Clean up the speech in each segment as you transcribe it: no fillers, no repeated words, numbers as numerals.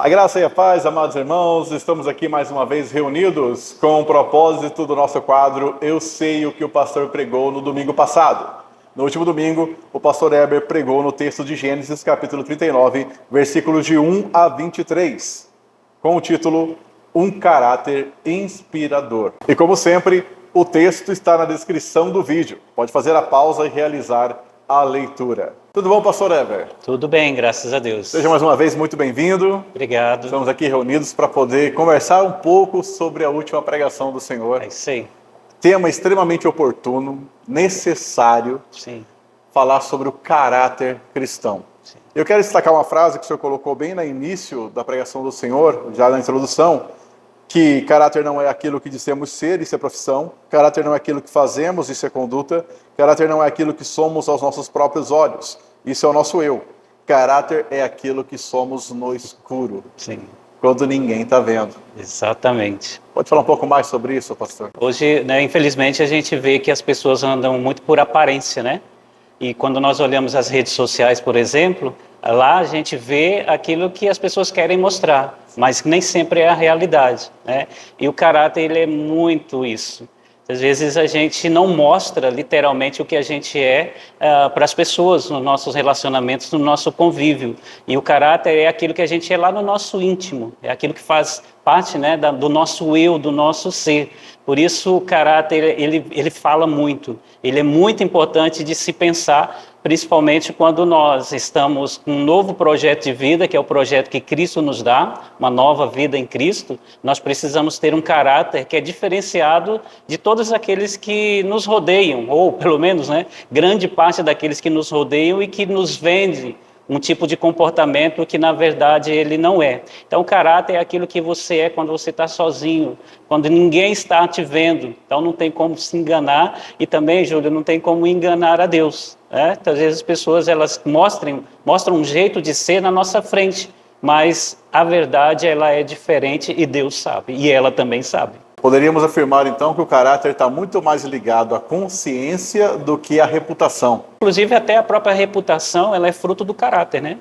A graça e a paz, amados irmãos, estamos aqui mais uma vez reunidos com o propósito do nosso quadro Eu Sei o que o Pastor pregou no domingo passado. No último domingo, o pastor Heber pregou no texto de Gênesis, capítulo 39, versículos de 1 a 23, com o título Um Caráter Inspirador. E como sempre, o texto está na descrição do vídeo. Pode fazer a pausa e realizar a leitura. Tudo bom, pastor Heber? Tudo bem, graças a Deus. Seja mais uma vez muito bem-vindo. Obrigado. Estamos aqui reunidos para poder conversar um pouco sobre a última pregação do Senhor. É isso aí. Tema extremamente oportuno, necessário, Sim. falar sobre o caráter cristão. Sim. Eu quero destacar uma frase que o senhor colocou bem no início da pregação do Senhor, já na introdução, que caráter não é aquilo que dissemos ser, isso é profissão. Caráter não é aquilo que fazemos, isso é conduta. Caráter não é aquilo que somos aos nossos próprios olhos, isso é o nosso eu. Caráter é aquilo que somos no escuro, Sim. quando ninguém está vendo. Exatamente. Pode falar um pouco mais sobre isso, pastor? Hoje, infelizmente, a gente vê que as pessoas andam muito por aparência, né? E quando nós olhamos as redes sociais, por exemplo, lá a gente vê aquilo que as pessoas querem mostrar, mas nem sempre é a realidade, né? E o caráter, ele é muito isso. Às vezes a gente não mostra literalmente o que a gente é para as pessoas, nos nossos relacionamentos, no nosso convívio. E o caráter é aquilo que a gente é lá no nosso íntimo, é aquilo que faz parte, né, do nosso eu, do nosso ser. Por isso o caráter, ele fala muito, ele é muito importante de se pensar, principalmente quando nós estamos com um novo projeto de vida, que é o projeto que Cristo nos dá, uma nova vida em Cristo. Nós precisamos ter um caráter que é diferenciado de todos aqueles que nos rodeiam, ou pelo menos, né, grande parte daqueles que nos rodeiam e que nos vendem um tipo de comportamento que na verdade ele não é. Então o caráter é aquilo que você é quando você está sozinho, quando ninguém está te vendo. Então não tem como se enganar e também, Júlio, não tem como enganar a Deus, né? Então, às vezes as pessoas elas mostram um jeito de ser na nossa frente, mas a verdade ela é diferente e Deus sabe, e ela também sabe. Poderíamos afirmar, então, que o caráter está muito mais ligado à consciência do que à reputação. Inclusive, até a própria reputação, ela é fruto do caráter, né?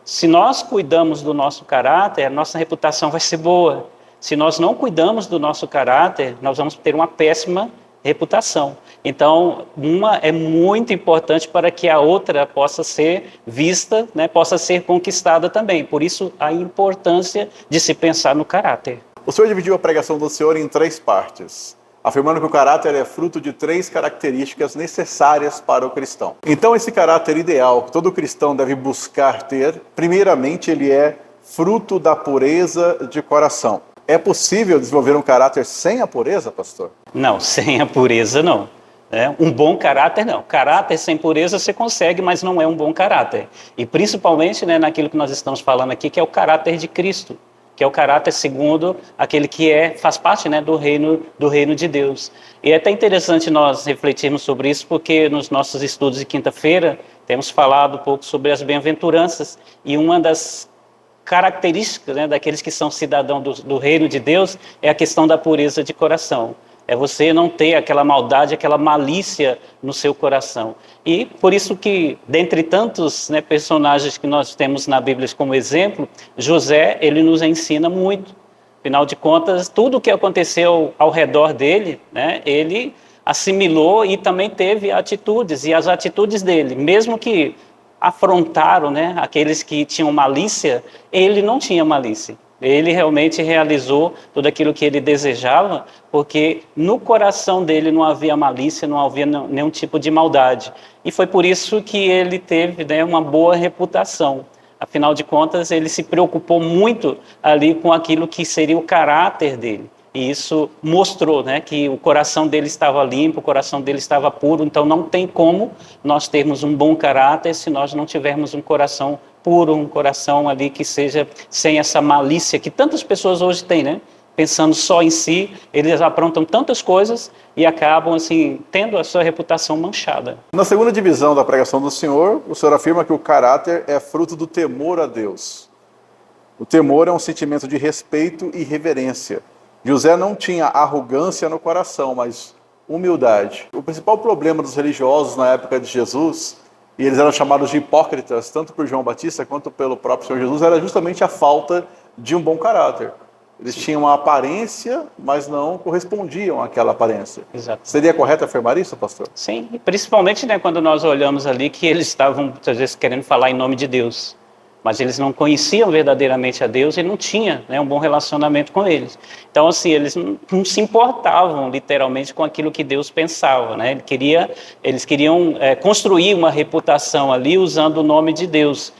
Se nós cuidamos do nosso caráter, a nossa reputação vai ser boa. Se nós não cuidamos do nosso caráter, nós vamos ter uma péssima reputação. Então, uma é muito importante para que a outra possa ser vista, né, possa ser conquistada também. Por isso, a importância de se pensar no caráter. O senhor dividiu a pregação do senhor em 3 partes, afirmando que o caráter é fruto de 3 características necessárias para o cristão. Então, esse caráter ideal que todo cristão deve buscar ter, primeiramente, ele é fruto da pureza de coração. É possível desenvolver um caráter sem a pureza, pastor? Não, sem a pureza não. Um bom caráter não. Caráter sem pureza você consegue, mas não é um bom caráter. E principalmente, né, naquilo que nós estamos falando aqui, que é o caráter de Cristo, que é o caráter segundo aquele que faz parte, né, do reino de Deus. E é até interessante nós refletirmos sobre isso, porque nos nossos estudos de quinta-feira temos falado um pouco sobre as bem-aventuranças, e uma das características, né, daqueles que são cidadãos do reino de Deus é a questão da pureza de coração. É você não ter aquela maldade, aquela malícia no seu coração. E por isso que, dentre tantos, né, personagens que nós temos na Bíblia como exemplo, José, ele nos ensina muito. Afinal de contas, tudo o que aconteceu ao redor dele, né, ele assimilou e também teve atitudes. E as atitudes dele, mesmo que afrontaram, né, aqueles que tinham malícia, ele não tinha malícia. Ele realmente realizou tudo aquilo que ele desejava, porque no coração dele não havia malícia, não havia nenhum tipo de maldade. E foi por isso que ele teve, né, uma boa reputação. Afinal de contas, ele se preocupou muito ali com aquilo que seria o caráter dele. E isso mostrou, né, que o coração dele estava limpo, o coração dele estava puro. Então não tem como nós termos um bom caráter se nós não tivermos um coração puro, um coração ali que seja sem essa malícia que tantas pessoas hoje têm, né? Pensando só em si, eles aprontam tantas coisas e acabam assim tendo a sua reputação manchada. Na segunda divisão da pregação do senhor, o senhor afirma que o caráter é fruto do temor a Deus. O temor é um sentimento de respeito e reverência. José não tinha arrogância no coração, mas humildade. O principal problema dos religiosos na época de Jesus, e eles eram chamados de hipócritas, tanto por João Batista quanto pelo próprio Senhor Jesus, era justamente a falta de um bom caráter. Eles tinham uma aparência, mas não correspondiam àquela aparência. Exato. Seria correto afirmar isso, pastor? Sim, e principalmente, né, quando nós olhamos ali que eles estavam, muitas vezes, querendo falar em nome de Deus, mas eles não conheciam verdadeiramente a Deus e não tinham, né, um bom relacionamento com eles. Então, assim, eles não se importavam, literalmente, com aquilo que Deus pensava, né? Eles queriam construir uma reputação ali usando o nome de Deus.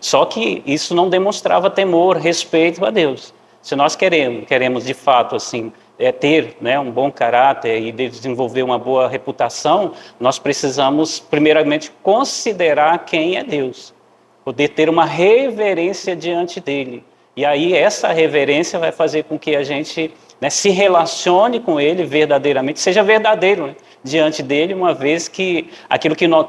Só que isso não demonstrava temor, respeito a Deus. Se nós queremos de fato, assim, ter, né, um bom caráter e desenvolver uma boa reputação, nós precisamos, primeiramente, considerar quem é Deus. Poder ter uma reverência diante dele. E aí essa reverência vai fazer com que a gente, né, se relacione com ele verdadeiramente, seja verdadeiro, né, diante dele, uma vez que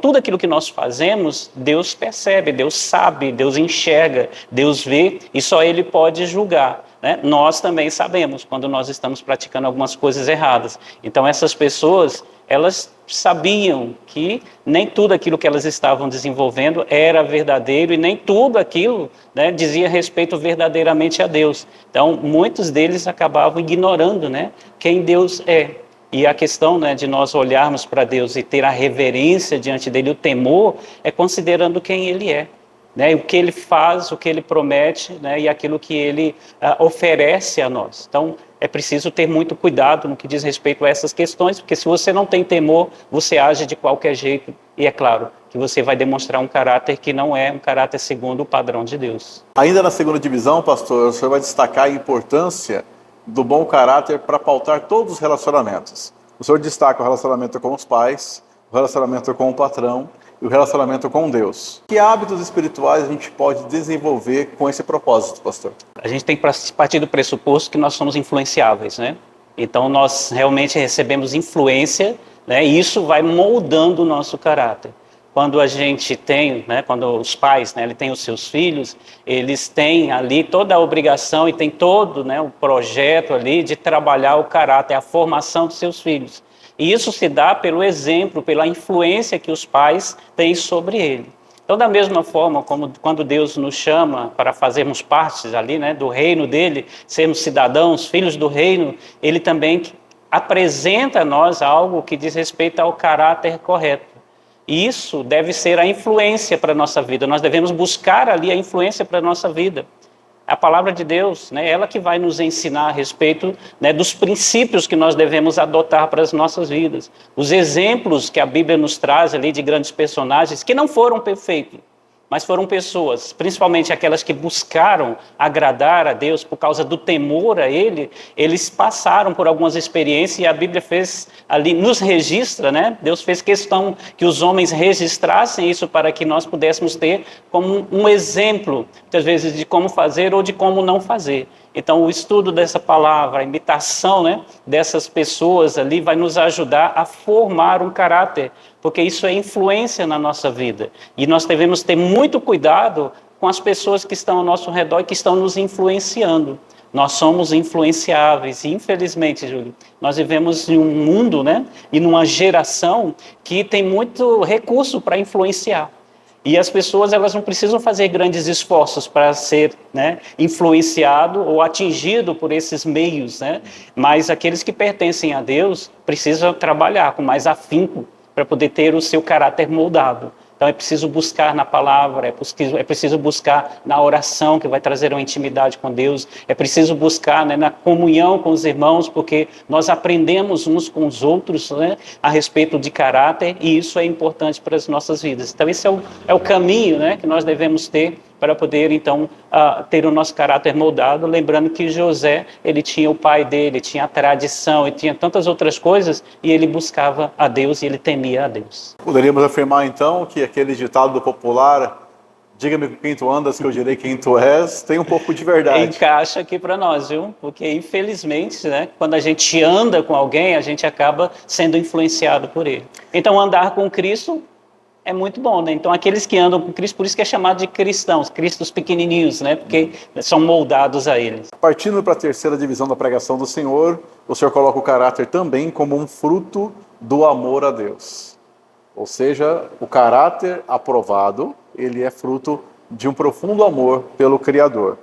tudo aquilo que nós fazemos, Deus percebe, Deus sabe, Deus enxerga, Deus vê e só ele pode julgar. Né? Nós também sabemos quando nós estamos praticando algumas coisas erradas. Então essas pessoas, elas sabiam que nem tudo aquilo que elas estavam desenvolvendo era verdadeiro e nem tudo aquilo, né, dizia respeito verdadeiramente a Deus. Então muitos deles acabavam ignorando, né, quem Deus é. E a questão, né, de nós olharmos para Deus e ter a reverência diante dele, o temor, é considerando quem ele é. Né, o que ele faz, o que ele promete, né, e aquilo que ele oferece a nós. Então, é preciso ter muito cuidado no que diz respeito a essas questões, porque se você não tem temor, você age de qualquer jeito, e é claro que você vai demonstrar um caráter que não é um caráter segundo o padrão de Deus. Ainda na segunda divisão, pastor, o senhor vai destacar a importância do bom caráter para pautar todos os relacionamentos. O senhor destaca o relacionamento com os pais, o relacionamento com o patrão, e o relacionamento com Deus. Que hábitos espirituais a gente pode desenvolver com esse propósito, pastor? A gente tem que partir do pressuposto que nós somos influenciáveis, né? Então nós realmente recebemos influência, né? E isso vai moldando o nosso caráter. Quando a gente tem, né, quando os pais, né, têm os seus filhos, eles têm ali toda a obrigação e tem todo, né, o projeto ali de trabalhar o caráter, a formação dos seus filhos. E isso se dá pelo exemplo, pela influência que os pais têm sobre ele. Então, da mesma forma como quando Deus nos chama para fazermos parte ali, né, do reino dele, sermos cidadãos, filhos do reino, ele também apresenta a nós algo que diz respeito ao caráter correto. E isso deve ser a influência para a nossa vida. Nós devemos buscar ali a influência para a nossa vida. A palavra de Deus, né, ela que vai nos ensinar a respeito, né, dos princípios que nós devemos adotar para as nossas vidas. Os exemplos que a Bíblia nos traz ali de grandes personagens que não foram perfeitos, mas foram pessoas, principalmente aquelas que buscaram agradar a Deus por causa do temor a Ele, eles passaram por algumas experiências e a Bíblia fez ali, nos registra, né? Deus fez questão que os homens registrassem isso para que nós pudéssemos ter como um exemplo, muitas vezes, de como fazer ou de como não fazer. Então, o estudo dessa palavra, a imitação, né, dessas pessoas ali vai nos ajudar a formar um caráter, porque isso é influência na nossa vida. E nós devemos ter muito cuidado com as pessoas que estão ao nosso redor e que estão nos influenciando. Nós somos influenciáveis e, infelizmente, Júlio, nós vivemos em um mundo, né, e numa geração que tem muito recurso para influenciar. E as pessoas, elas não precisam fazer grandes esforços para ser, né, influenciado ou atingido por esses meios, né? Mas aqueles que pertencem a Deus precisam trabalhar com mais afinco para poder ter o seu caráter moldado. Então é preciso buscar na palavra, é preciso buscar na oração que vai trazer uma intimidade com Deus, é preciso buscar, né, na comunhão com os irmãos, porque nós aprendemos uns com os outros, né, a respeito de caráter, e isso é importante para as nossas vidas. Então esse é o caminho, né, que nós devemos ter para poder, então, ter o nosso caráter moldado, lembrando que José, ele tinha o pai dele, tinha a tradição, e tinha tantas outras coisas, e ele buscava a Deus e ele temia a Deus. Poderíamos afirmar, então, que aquele ditado popular, diga-me com quem tu andas, que eu direi quem tu és, tem um pouco de verdade. Encaixa aqui para nós, viu? Porque, infelizmente, né, quando a gente anda com alguém, a gente acaba sendo influenciado por ele. Então, andar com Cristo é muito bom, né? Então, aqueles que andam com Cristo, por isso que é chamado de cristãos, cristos pequenininhos, né? Porque são moldados a eles. Partindo para a terceira divisão da pregação do Senhor, o Senhor coloca o caráter também como um fruto do amor a Deus. Ou seja, o caráter aprovado, ele é fruto de um profundo amor pelo Criador.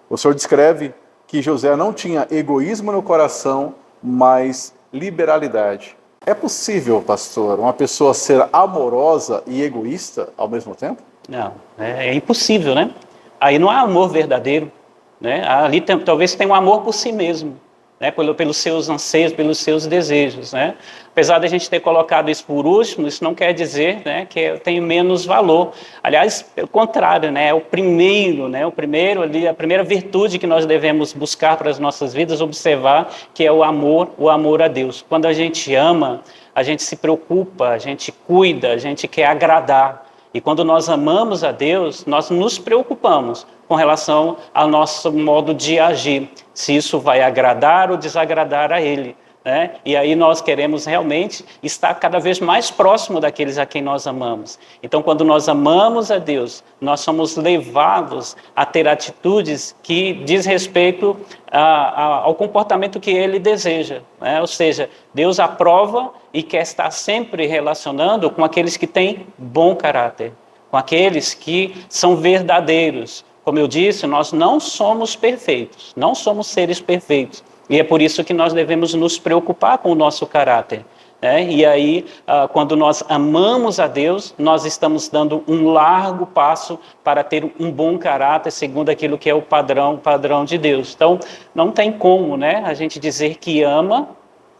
O senhor descreve que José não tinha egoísmo no coração, mas liberalidade. É possível, pastor, uma pessoa ser amorosa e egoísta ao mesmo tempo? Não, é impossível, né? Aí não há amor verdadeiro, né? Ali talvez tenha um amor por si mesmo, né? Pelos seus anseios, pelos seus desejos, né? Apesar de a gente ter colocado isso por último, isso não quer dizer, né, que eu tenho menos valor. Aliás, pelo contrário, né? É o primeiro, né? O primeiro ali, a primeira virtude que nós devemos buscar para as nossas vidas, observar, que é o amor a Deus. Quando a gente ama, a gente se preocupa, a gente cuida, a gente quer agradar. E quando nós amamos a Deus, nós nos preocupamos com relação ao nosso modo de agir, se isso vai agradar ou desagradar a Ele, né? E aí nós queremos realmente estar cada vez mais próximo daqueles a quem nós amamos. Então, quando nós amamos a Deus, nós somos levados a ter atitudes que diz respeito ao comportamento que Ele deseja, né? Ou seja, Deus aprova e quer estar sempre relacionando com aqueles que têm bom caráter, com aqueles que são verdadeiros. Como eu disse, nós não somos perfeitos, não somos seres perfeitos. E é por isso que nós devemos nos preocupar com o nosso caráter, né? E aí, quando nós amamos a Deus, nós estamos dando um largo passo para ter um bom caráter, segundo aquilo que é o padrão de Deus. Então, não tem como, né, a gente dizer que ama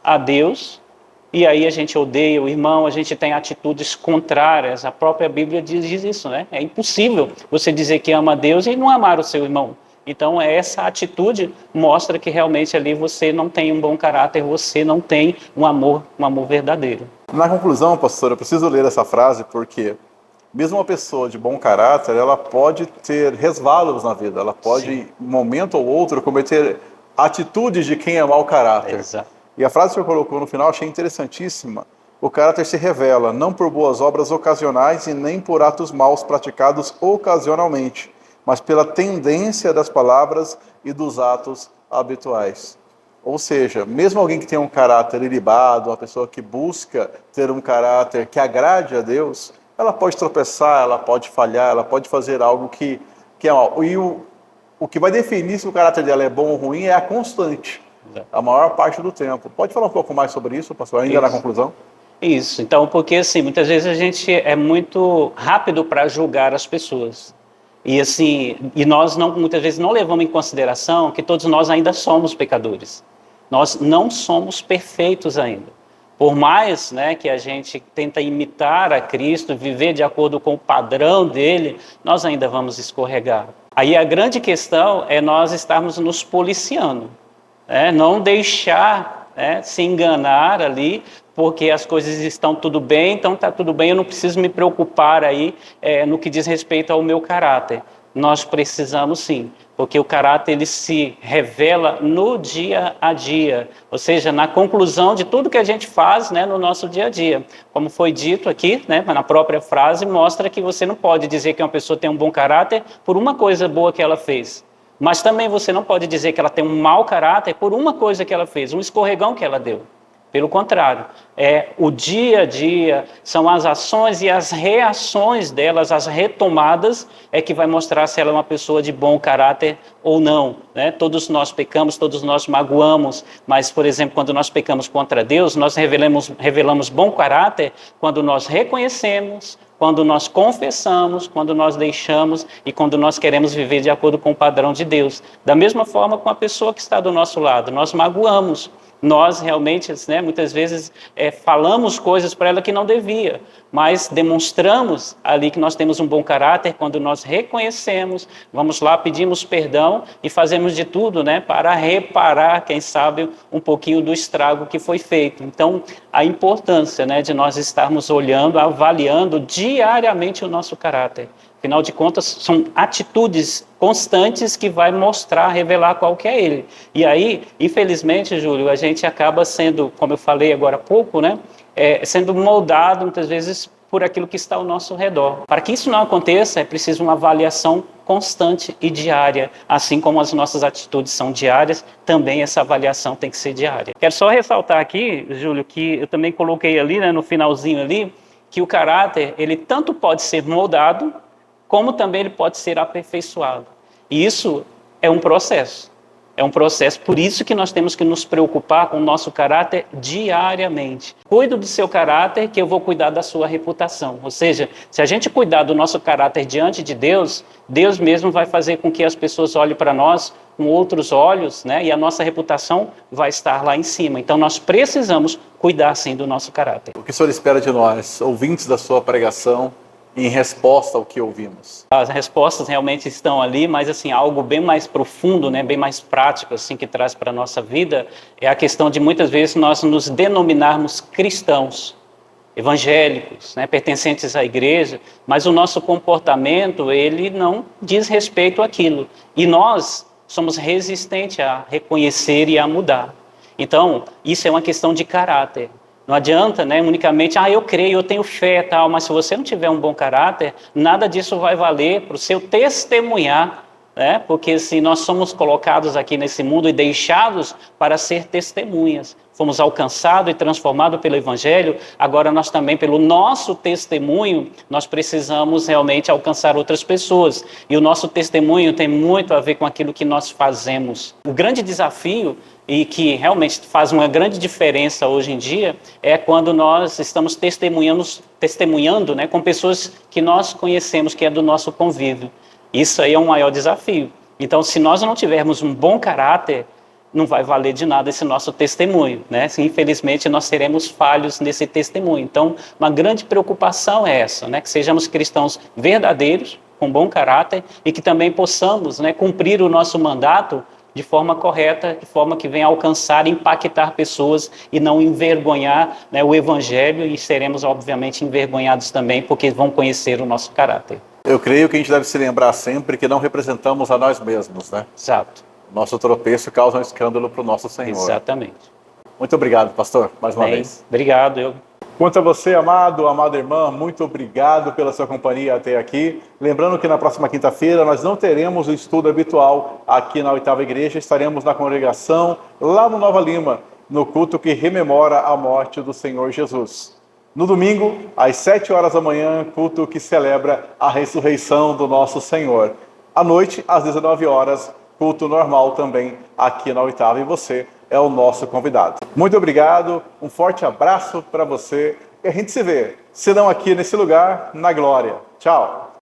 a Deus e aí a gente odeia o irmão, a gente tem atitudes contrárias. A própria Bíblia diz isso, né? É impossível você dizer que ama a Deus e não amar o seu irmão. Então, essa atitude mostra que realmente ali você não tem um bom caráter, você não tem um amor verdadeiro. Na conclusão, pastor, eu preciso ler essa frase porque mesmo uma pessoa de bom caráter, ela pode ter resvalos na vida, ela pode, em um momento ou outro, cometer atitudes de quem é mau caráter. Exato. E a frase que o senhor colocou no final, achei interessantíssima. O caráter se revela, não por boas obras ocasionais e nem por atos maus praticados ocasionalmente, mas pela tendência das palavras e dos atos habituais. Ou seja, mesmo alguém que tem um caráter ilibado, uma pessoa que busca ter um caráter que agrade a Deus, ela pode tropeçar, ela pode falhar, ela pode fazer algo que é mal. E o que vai definir se o caráter dela é bom ou ruim é a constante, a maior parte do tempo. Pode falar um pouco mais sobre isso, pastor, ainda na conclusão? Isso, então, porque assim, muitas vezes a gente é muito rápido para julgar as pessoas. E assim, nós muitas vezes não levamos em consideração que todos nós ainda somos pecadores. Nós não somos perfeitos ainda. Por mais, né, que a gente tenta imitar a Cristo, viver de acordo com o padrão dele, nós ainda vamos escorregar. Aí a grande questão é nós estarmos nos policiando, né? Não deixar, né, se enganar ali, porque as coisas estão tudo bem, então está tudo bem, eu não preciso me preocupar aí no que diz respeito ao meu caráter. Nós precisamos sim, porque o caráter ele se revela no dia a dia, ou seja, na conclusão de tudo que a gente faz, né, no nosso dia a dia. Como foi dito aqui, né, na própria frase, mostra que você não pode dizer que uma pessoa tem um bom caráter por uma coisa boa que ela fez. Mas também você não pode dizer que ela tem um mau caráter por uma coisa que ela fez, um escorregão que ela deu. Pelo contrário, é o dia a dia, são as ações e as reações delas, as retomadas, é que vai mostrar se ela é uma pessoa de bom caráter ou não, né? Todos nós pecamos, todos nós magoamos, mas, por exemplo, quando nós pecamos contra Deus, nós revelamos bom caráter quando nós reconhecemos, quando nós confessamos, quando nós deixamos e quando nós queremos viver de acordo com o padrão de Deus. Da mesma forma com a pessoa que está do nosso lado, nós magoamos. Nós realmente, né, muitas vezes falamos coisas para ela que não devia, mas demonstramos ali que nós temos um bom caráter quando nós reconhecemos, vamos lá, pedimos perdão e fazemos de tudo, né, para reparar, quem sabe, um pouquinho do estrago que foi feito. Então, a importância, né, de nós estarmos olhando, avaliando diariamente o nosso caráter. Afinal de contas, são atitudes constantes que vai mostrar, revelar qual que é ele. E aí, infelizmente, Júlio, a gente acaba sendo, como eu falei agora há pouco, né, sendo moldado, muitas vezes, por aquilo que está ao nosso redor. Para que isso não aconteça, é preciso uma avaliação constante e diária. Assim como as nossas atitudes são diárias, também essa avaliação tem que ser diária. Quero só ressaltar aqui, Júlio, que eu também coloquei ali, né, no finalzinho ali, que o caráter, ele tanto pode ser moldado, como também ele pode ser aperfeiçoado. E isso é um processo. É um processo, por isso que nós temos que nos preocupar com o nosso caráter diariamente. Cuide do seu caráter que eu vou cuidar da sua reputação. Ou seja, se a gente cuidar do nosso caráter diante de Deus, Deus mesmo vai fazer com que as pessoas olhem para nós com outros olhos, né? E a nossa reputação vai estar lá em cima. Então nós precisamos cuidar sim do nosso caráter. O que o senhor espera de nós, ouvintes da sua pregação, em resposta ao que ouvimos? As respostas realmente estão ali, mas assim, algo bem mais profundo, né, bem mais prático assim que traz para a nossa vida, é a questão de muitas vezes nós nos denominarmos cristãos, evangélicos, né, pertencentes à igreja, mas o nosso comportamento, ele não diz respeito àquilo. E nós somos resistentes a reconhecer e a mudar. Então, isso é uma questão de caráter. Não adianta, né, unicamente, eu creio, eu tenho fé, tal, mas se você não tiver um bom caráter, nada disso vai valer para o seu testemunhar, né? Porque se nós somos colocados aqui nesse mundo e deixados para ser testemunhas, fomos alcançados e transformados pelo Evangelho, agora nós também, pelo nosso testemunho, nós precisamos realmente alcançar outras pessoas. E o nosso testemunho tem muito a ver com aquilo que nós fazemos. O grande desafio, e que realmente faz uma grande diferença hoje em dia, é quando nós estamos testemunhando, né, com pessoas que nós conhecemos, que é do nosso convívio. Isso aí é um maior desafio. Então, se nós não tivermos um bom caráter, não vai valer de nada esse nosso testemunho, né? Infelizmente, nós seremos falhos nesse testemunho. Então, uma grande preocupação é essa, né? Que sejamos cristãos verdadeiros, com bom caráter, e que também possamos, né, cumprir o nosso mandato de forma correta, de forma que venha alcançar e impactar pessoas e não envergonhar, né, o Evangelho, e seremos, obviamente, envergonhados também, porque vão conhecer o nosso caráter. Eu creio que a gente deve se lembrar sempre que não representamos a nós mesmos, né? Exato. Nosso tropeço causa um escândalo para o nosso Senhor. Exatamente. Muito obrigado, pastor, mais uma vez. Obrigado. Quanto a você, amado, amada irmã, muito obrigado pela sua companhia até aqui. Lembrando que na próxima quinta-feira nós não teremos o estudo habitual aqui na Oitava Igreja, estaremos na congregação lá no Nova Lima, no culto que rememora a morte do Senhor Jesus. No domingo, às 7 horas da manhã, culto que celebra a ressurreição do nosso Senhor. À noite, às 19 horas, culto normal também aqui na Oitava, e você é o nosso convidado. Muito obrigado, um forte abraço para você e a gente se vê, se não aqui nesse lugar, na glória. Tchau!